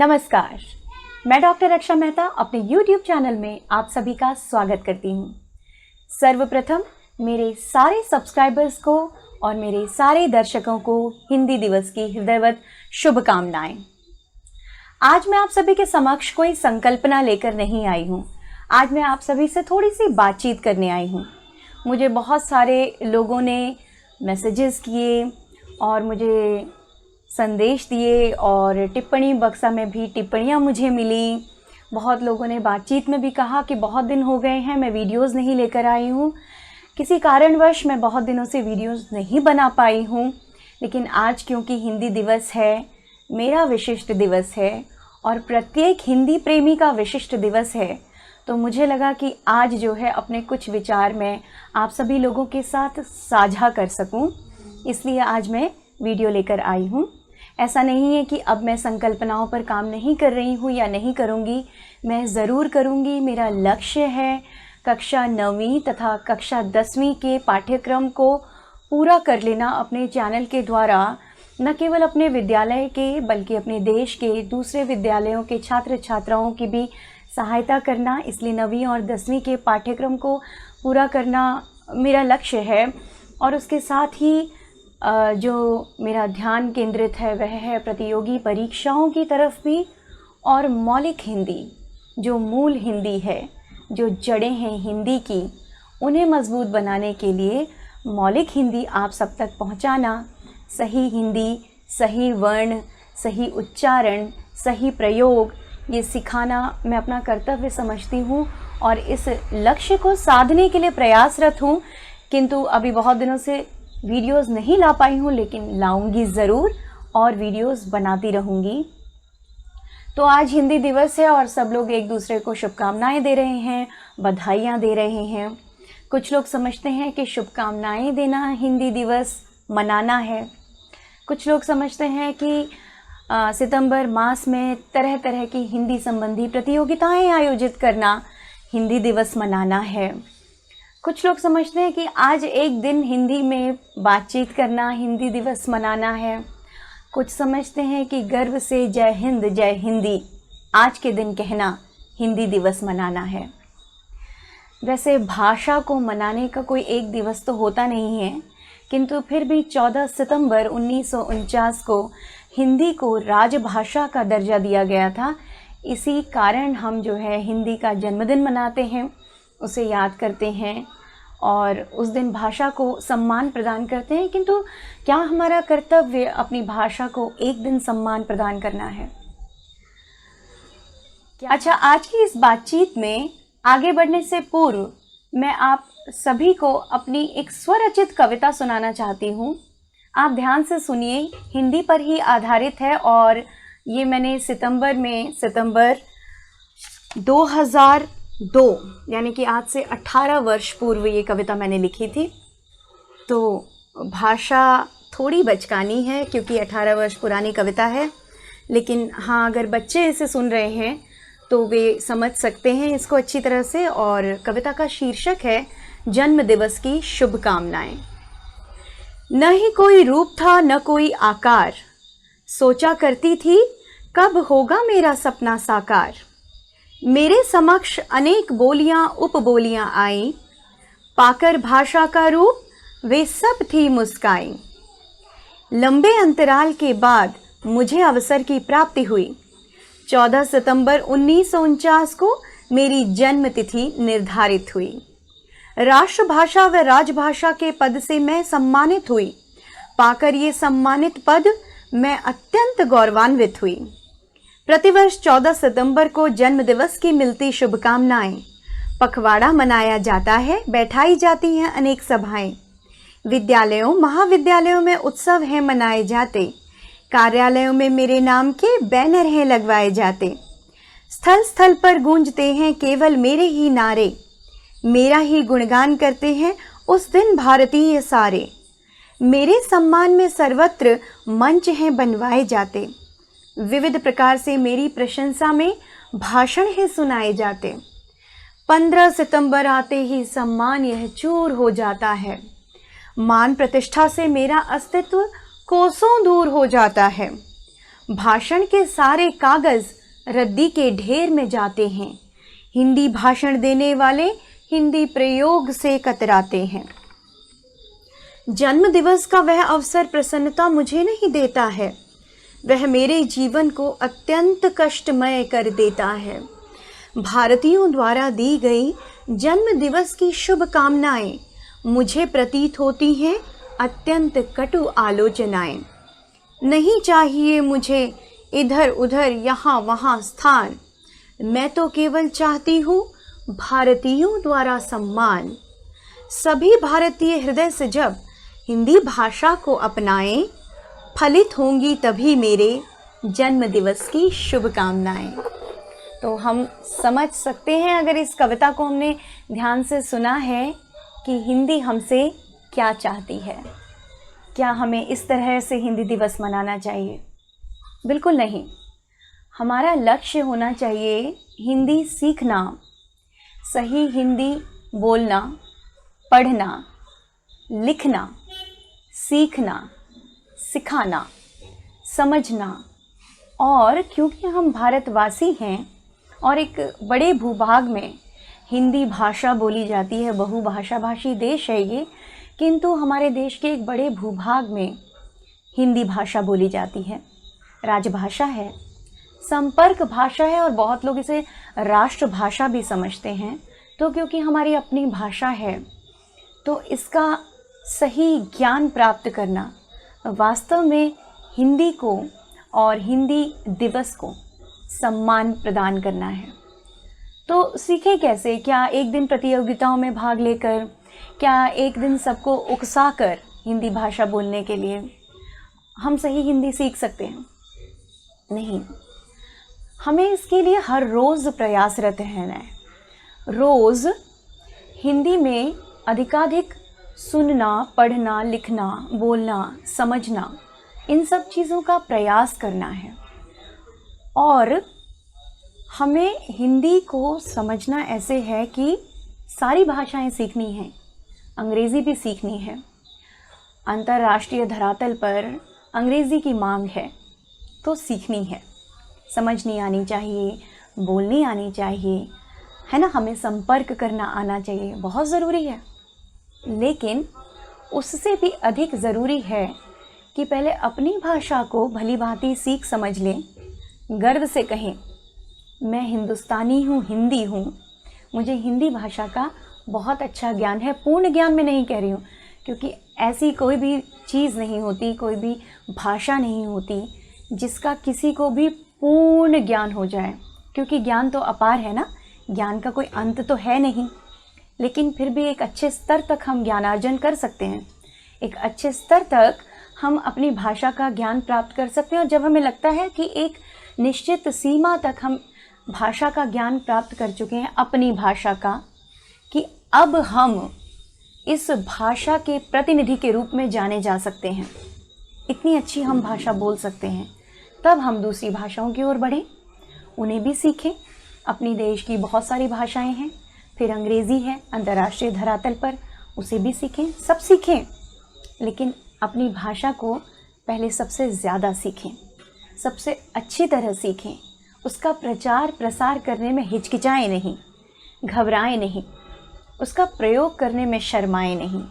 नमस्कार, मैं डॉक्टर रक्षा मेहता अपने YouTube चैनल में आप सभी का स्वागत करती हूँ। सर्वप्रथम मेरे सारे सब्सक्राइबर्स को और मेरे सारे दर्शकों को हिंदी दिवस की हृदयवत शुभकामनाएं। आज मैं आप सभी के समक्ष कोई संकल्पना लेकर नहीं आई हूँ। आज मैं आप सभी से थोड़ी सी बातचीत करने आई हूँ। मुझे बहुत सारे लोगों ने मैसेजेस किए और मुझे संदेश दिए और टिप्पणी बक्सा में भी टिप्पणियाँ मुझे मिली। बहुत लोगों ने बातचीत में भी कहा कि बहुत दिन हो गए हैं, मैं वीडियोस नहीं लेकर आई हूँ। किसी कारणवश मैं बहुत दिनों से वीडियोस नहीं बना पाई हूँ, लेकिन आज क्योंकि हिंदी दिवस है, मेरा विशिष्ट दिवस है और प्रत्येक हिंदी प्रेमी का विशिष्ट दिवस है, तो मुझे लगा कि आज जो है अपने कुछ विचार मैं आप सभी लोगों के साथ साझा कर सकूं, इसलिए आज मैं वीडियो लेकर आई हूं। ऐसा नहीं है कि अब मैं संकल्पनाओं पर काम नहीं कर रही हूं या नहीं करूंगी, मैं ज़रूर करूंगी। मेरा लक्ष्य है कक्षा 9वीं तथा कक्षा 10वीं के पाठ्यक्रम को पूरा कर लेना अपने चैनल के द्वारा, न केवल अपने विद्यालय के बल्कि अपने देश के दूसरे विद्यालयों के छात्र छात्राओं की भी सहायता करना। इसलिए 9वीं और 10वीं के पाठ्यक्रम को पूरा करना मेरा लक्ष्य है और उसके साथ ही जो मेरा ध्यान केंद्रित है वह है प्रतियोगी परीक्षाओं की तरफ भी और मौलिक हिंदी, जो मूल हिंदी है, जो जड़ें हैं हिंदी की, उन्हें मजबूत बनाने के लिए मौलिक हिंदी आप सब तक पहुंचाना, सही हिंदी, सही वर्ण, सही उच्चारण, सही प्रयोग, ये सिखाना मैं अपना कर्तव्य समझती हूँ और इस लक्ष्य को साधने के लिए प्रयासरत हूँ। किंतु अभी बहुत दिनों से वीडियोस नहीं ला पाई हूँ, लेकिन लाऊंगी ज़रूर और वीडियोस बनाती रहूँगी। तो आज हिंदी दिवस है और सब लोग एक दूसरे को शुभकामनाएं दे रहे हैं, बधाइयाँ दे रहे हैं। कुछ लोग समझते हैं कि शुभकामनाएं देना हिंदी दिवस मनाना है। कुछ लोग समझते हैं कि सितंबर मास में तरह तरह की हिंदी संबंधी प्रतियोगिताएं आयोजित करना हिंदी दिवस मनाना है। कुछ लोग समझते हैं कि आज एक दिन हिंदी में बातचीत करना हिंदी दिवस मनाना है। कुछ समझते हैं कि गर्व से जय हिंद जय हिंदी आज के दिन कहना हिंदी दिवस मनाना है। वैसे भाषा को मनाने का कोई एक दिवस तो होता नहीं है, किंतु फिर भी 14 सितंबर 1949 को हिंदी को राजभाषा का दर्जा दिया गया था। इसी कारण हम जो है हिंदी का जन्मदिन मनाते हैं, उसे याद करते हैं और उस दिन भाषा को सम्मान प्रदान करते हैं। किंतु क्या हमारा कर्तव्य अपनी भाषा को एक दिन सम्मान प्रदान करना है? अच्छा, आज की इस बातचीत में आगे बढ़ने से पूर्व मैं आप सभी को अपनी एक स्वरचित कविता सुनाना चाहती हूँ। आप ध्यान से सुनिए, हिंदी पर ही आधारित है और ये मैंने सितंबर 2002 यानी कि आज से 18 वर्ष पूर्व ये कविता मैंने लिखी थी। तो भाषा थोड़ी बचकानी है क्योंकि 18 वर्ष पुरानी कविता है, लेकिन हाँ, अगर बच्चे इसे सुन रहे हैं तो वे समझ सकते हैं इसको अच्छी तरह से। और कविता का शीर्षक है जन्म दिवस की शुभकामनाएं। न ही कोई रूप था न कोई आकार, सोचा करती थी कब होगा मेरा सपना साकार। मेरे समक्ष अनेक बोलियां उपबोलियां आई, पाकर भाषा का रूप वे सब थी मुस्काई। लंबे अंतराल के बाद मुझे अवसर की प्राप्ति हुई। 14 सितंबर 1949 को मेरी जन्म तिथि निर्धारित हुई। राष्ट्रभाषा व राजभाषा के पद से मैं सम्मानित हुई। पाकर ये सम्मानित पद मैं अत्यंत गौरवान्वित हुई। प्रतिवर्ष 14 सितंबर को जन्म दिवस की मिलती शुभकामनाएं। पखवाड़ा मनाया जाता है, बैठाई जाती हैं अनेक सभाएं। विद्यालयों महाविद्यालयों में उत्सव हैं मनाए जाते। कार्यालयों में मेरे नाम के बैनर हैं लगवाए जाते। स्थल स्थल पर गूंजते हैं केवल मेरे ही नारे। मेरा ही गुणगान करते हैं उस दिन भारतीय सारे। मेरे सम्मान में सर्वत्र मंच हैं बनवाए जाते। विविध प्रकार से मेरी प्रशंसा में भाषण ही सुनाए जाते। 15 सितंबर आते ही सम्मान यह चूर हो जाता है। मान प्रतिष्ठा से मेरा अस्तित्व कोसों दूर हो जाता है। भाषण के सारे कागज़ रद्दी के ढेर में जाते हैं। हिंदी भाषण देने वाले हिंदी प्रयोग से कतराते हैं। जन्म दिवस का वह अवसर प्रसन्नता मुझे नहीं देता है, वह मेरे जीवन को अत्यंत कष्टमय कर देता है। भारतीयों द्वारा दी गई जन्म दिवस की शुभकामनाएं मुझे प्रतीत होती हैं अत्यंत कटु आलोचनाएं। नहीं चाहिए मुझे इधर उधर यहाँ वहाँ स्थान, मैं तो केवल चाहती हूँ भारतीयों द्वारा सम्मान। सभी भारतीय हृदय से जब हिंदी भाषा को अपनाएं, फलित होंगी तभी मेरे जन्म दिवस की शुभकामनाएं। तो हम समझ सकते हैं, अगर इस कविता को हमने ध्यान से सुना है, कि हिंदी हमसे क्या चाहती है। क्या हमें इस तरह से हिंदी दिवस मनाना चाहिए? बिल्कुल नहीं। हमारा लक्ष्य होना चाहिए हिंदी सीखना, सही हिंदी बोलना, पढ़ना, लिखना, सीखना, सिखाना, समझना। और क्योंकि हम भारतवासी हैं और एक बड़े भूभाग में हिंदी भाषा बोली जाती है, बहुभाषा भाषी देश है ये, किंतु हमारे देश के एक बड़े भूभाग में हिंदी भाषा बोली जाती है, राजभाषा है, संपर्क भाषा है और बहुत लोग इसे राष्ट्रभाषा भी समझते हैं। तो क्योंकि हमारी अपनी भाषा है, तो इसका सही ज्ञान प्राप्त करना, वास्तव में हिंदी को और हिंदी दिवस को सम्मान प्रदान करना है। तो सीखें कैसे? क्या एक दिन प्रतियोगिताओं में भाग लेकर, क्या एक दिन सबको उकसाकर हिंदी भाषा बोलने के लिए हम सही हिंदी सीख सकते हैं? नहीं। हमें इसके लिए हर रोज़ प्रयासरत रहना है। रोज़ हिंदी में अधिकाधिक सुनना, पढ़ना, लिखना, बोलना, समझना, इन सब चीज़ों का प्रयास करना है। और हमें हिंदी को समझना ऐसे है कि सारी भाषाएं सीखनी हैं, अंग्रेज़ी भी सीखनी है। अंतर्राष्ट्रीय धरातल पर अंग्रेज़ी की मांग है, तो सीखनी है। समझनी आनी चाहिए, बोलनी आनी चाहिए, है ना। हमें संपर्क करना आना चाहिए, बहुत ज़रूरी है। लेकिन उससे भी अधिक ज़रूरी है कि पहले अपनी भाषा को भली भांति सीख समझ लें, गर्व से कहें मैं हिंदुस्तानी हूँ, हिंदी हूँ, मुझे हिंदी भाषा का बहुत अच्छा ज्ञान है। पूर्ण ज्ञान में नहीं कह रही हूँ, क्योंकि ऐसी कोई भी चीज़ नहीं होती, कोई भी भाषा नहीं होती जिसका किसी को भी पूर्ण ज्ञान हो जाए, क्योंकि ज्ञान तो अपार है ना, ज्ञान का कोई अंत तो है नहीं। लेकिन फिर भी एक अच्छे स्तर तक हम ज्ञानार्जन कर सकते हैं, एक अच्छे स्तर तक हम अपनी भाषा का ज्ञान प्राप्त कर सकते हैं। और जब हमें लगता है कि एक निश्चित सीमा तक हम भाषा का ज्ञान प्राप्त कर चुके हैं, अपनी भाषा का, कि अब हम इस भाषा के प्रतिनिधि के रूप में जाने जा सकते हैं, इतनी अच्छी हम भाषा बोल सकते हैं, तब हम दूसरी भाषाओं की ओर बढ़ें, उन्हें भी सीखें। अपनी देश की बहुत सारी भाषाएं हैं, फिर अंग्रेज़ी है अंतर्राष्ट्रीय धरातल पर, उसे भी सीखें, सब सीखें। लेकिन अपनी भाषा को पहले सबसे ज़्यादा सीखें, सबसे अच्छी तरह सीखें, उसका प्रचार प्रसार करने में हिचकिचाएं नहीं, घबराएं नहीं, उसका प्रयोग करने में शर्माएं नहीं।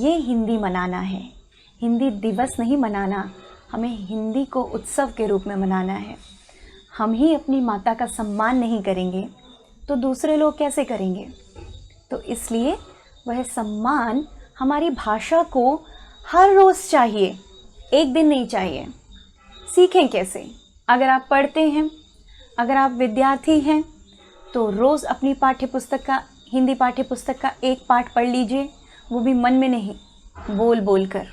ये हिंदी मनाना है, हिंदी दिवस नहीं मनाना, हमें हिंदी को उत्सव के रूप में मनाना है। हम ही अपनी माता का सम्मान नहीं करेंगे तो दूसरे लोग कैसे करेंगे? तो इसलिए वह सम्मान हमारी भाषा को हर रोज़ चाहिए, एक दिन नहीं चाहिए। सीखें कैसे? अगर आप पढ़ते हैं, अगर आप विद्यार्थी हैं, तो रोज़ अपनी पाठ्यपुस्तक का, हिंदी पाठ्यपुस्तक का एक पाठ पढ़ लीजिए, वो भी मन में नहीं, बोल बोल कर।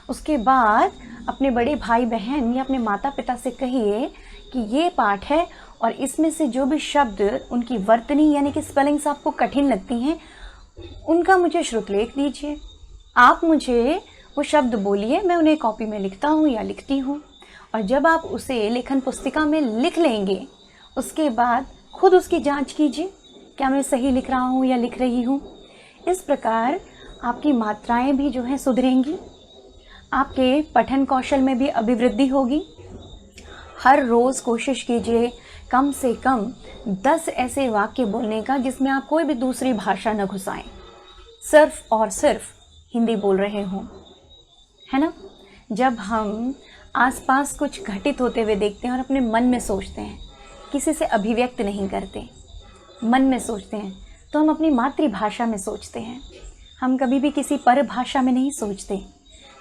उसके बाद अपने बड़े भाई बहन या अपने माता पिता से कहिए कि ये पाठ है और इसमें से जो भी शब्द, उनकी वर्तनी यानी कि स्पेलिंग्स आपको कठिन लगती हैं, उनका मुझे श्रुतलेख दीजिए। आप मुझे वो शब्द बोलिए, मैं उन्हें कॉपी में लिखता हूँ या लिखती हूँ। और जब आप उसे लेखन पुस्तिका में लिख लेंगे, उसके बाद खुद उसकी जांच कीजिए, क्या मैं सही लिख रहा हूँ या लिख रही हूँ। इस प्रकार आपकी मात्राएं भी जो हैं सुधरेंगी, आपके पठन कौशल में भी अभिवृद्धि होगी, हर रोज़ कोशिश कीजिए कम से कम 10 ऐसे वाक्य बोलने का जिसमें आप कोई भी दूसरी भाषा न घुसाएं, सिर्फ और सिर्फ हिंदी बोल रहे हों, है ना। जब हम आसपास कुछ घटित होते हुए देखते हैं और अपने मन में सोचते हैं, किसी से अभिव्यक्त नहीं करते, मन में सोचते हैं, तो हम अपनी मातृभाषा में सोचते हैं। हम कभी भी किसी पर भाषा में नहीं सोचते।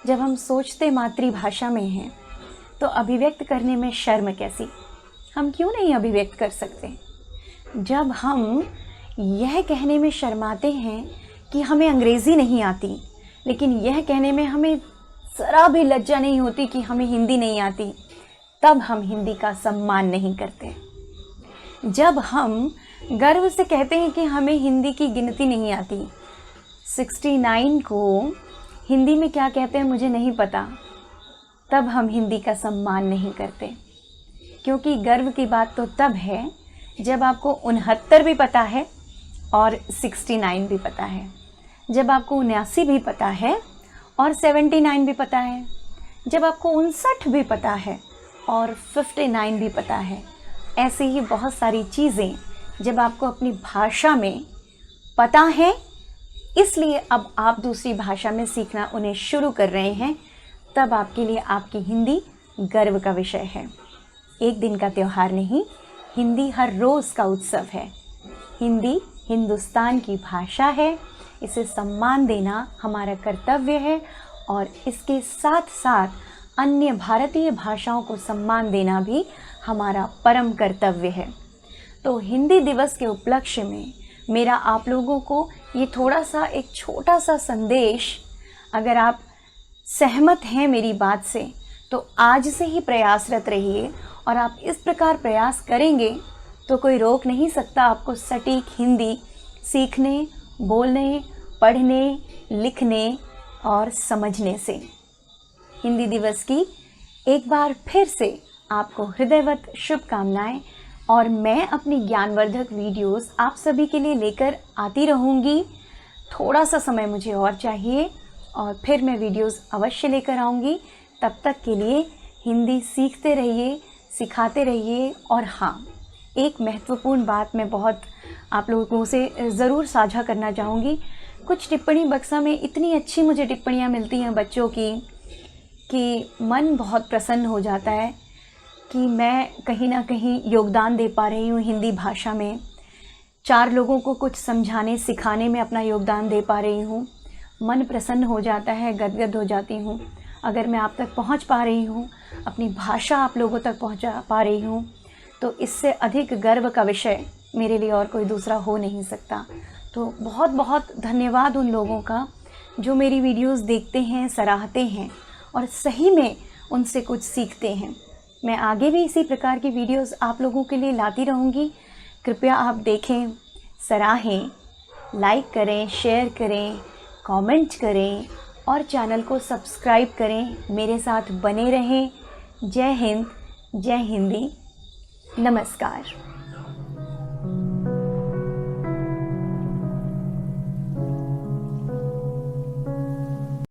जब हम सोचते मातृभाषा में हैं तो अभिव्यक्त करने में शर्म कैसी, हम क्यों नहीं अभिव्यक्त कर सकते। जब हम यह कहने में शर्माते हैं कि हमें अंग्रेज़ी नहीं आती, लेकिन यह कहने में हमें ज़रा भी लज्जा नहीं होती कि हमें हिंदी नहीं आती, तब हम हिंदी का सम्मान नहीं करते। जब हम गर्व से कहते हैं कि हमें हिंदी की गिनती नहीं आती, 69 को हिंदी में क्या कहते हैं मुझे नहीं पता, तब हम हिंदी का सम्मान नहीं करते। क्योंकि गर्व की बात तो तब है जब आपको 69 भी पता है और 69 भी पता है, जब आपको 79 भी पता है और 79 भी पता है, जब आपको 59 भी पता है और 59 भी पता है। ऐसे ही बहुत सारी चीज़ें जब आपको अपनी भाषा में पता है, इसलिए अब आप दूसरी भाषा में सीखना उन्हें शुरू कर रहे हैं, तब आपके लिए आपकी हिंदी गर्व का विषय है। एक दिन का त्यौहार नहीं, हिंदी हर रोज़ का उत्सव है। हिंदी हिंदुस्तान की भाषा है, इसे सम्मान देना हमारा कर्तव्य है और इसके साथ साथ अन्य भारतीय भाषाओं को सम्मान देना भी हमारा परम कर्तव्य है। तो हिंदी दिवस के उपलक्ष्य में मेरा आप लोगों को ये थोड़ा सा एक छोटा सा संदेश, अगर आप सहमत हैं मेरी बात से तो आज से ही प्रयासरत रहिए, और आप इस प्रकार प्रयास करेंगे तो कोई रोक नहीं सकता आपको सटीक हिंदी सीखने, बोलने, पढ़ने, लिखने और समझने से। हिंदी दिवस की एक बार फिर से आपको हृदयवत शुभकामनाएं, और मैं अपनी ज्ञानवर्धक वीडियोस आप सभी के लिए लेकर आती रहूँगी। थोड़ा सा समय मुझे और चाहिए और फिर मैं वीडियोस अवश्य लेकर आऊँगी। तब तक के लिए हिंदी सीखते रहिए, सिखाते रहिए। और हाँ, एक महत्वपूर्ण बात मैं बहुत आप लोगों से ज़रूर साझा करना चाहूँगी। कुछ टिप्पणी बक्सा में इतनी अच्छी मुझे टिप्पणियाँ मिलती हैं बच्चों की कि मन बहुत प्रसन्न हो जाता है कि मैं कहीं ना कहीं योगदान दे पा रही हूँ हिंदी भाषा में, 4 लोगों को कुछ समझाने सिखाने में अपना योगदान दे पा रही हूँ। मन प्रसन्न हो जाता है, गदगद हो जाती हूँ। अगर मैं आप तक पहुँच पा रही हूँ, अपनी भाषा आप लोगों तक पहुँचा पा रही हूँ, तो इससे अधिक गर्व का विषय मेरे लिए और कोई दूसरा हो नहीं सकता। तो बहुत बहुत धन्यवाद उन लोगों का जो मेरी वीडियोस देखते हैं, सराहते हैं और सही में उनसे कुछ सीखते हैं। मैं आगे भी इसी प्रकार की वीडियोस आप लोगों के लिए लाती रहूँगी। कृपया आप देखें, सराहें, लाइक करें, शेयर करें, कमेंट करें और चैनल को सब्सक्राइब करें। मेरे साथ बने रहें। जय हिंद, जय हिंदी, नमस्कार।